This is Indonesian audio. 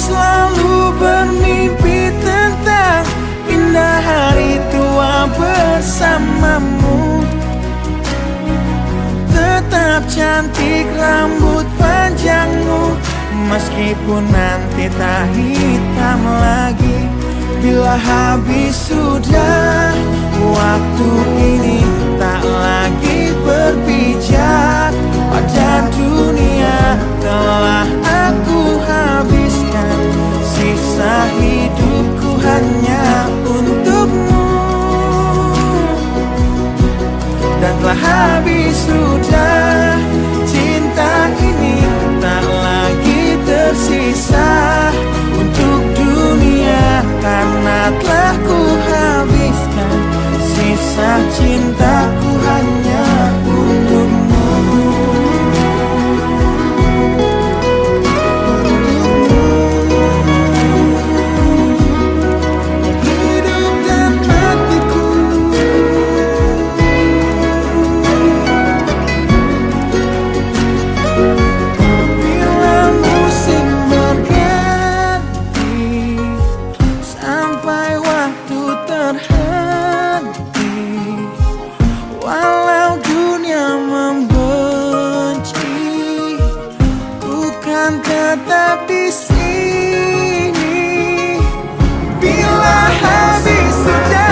selalu bermimpi tentang indah hari tua bersamamu. Tetap cantik rambut panjangmu, meskipun nanti tak hitam lagi. Bila habis sudah waktu ini, tak lagi berpijak pada dunia. Telah aku habiskan sisa hidupku hanya untukmu. Dan telah habis sudah cinta ini, tak lagi tersisa untuk dunia. Karena telah ku habiskan sisa cintaku hanya untukmu. Hidup dan matiku. Bila musim berganti, sampai waktu terhenti, walau dunia membenci, ku kan tetap di sini. Bila habis sudah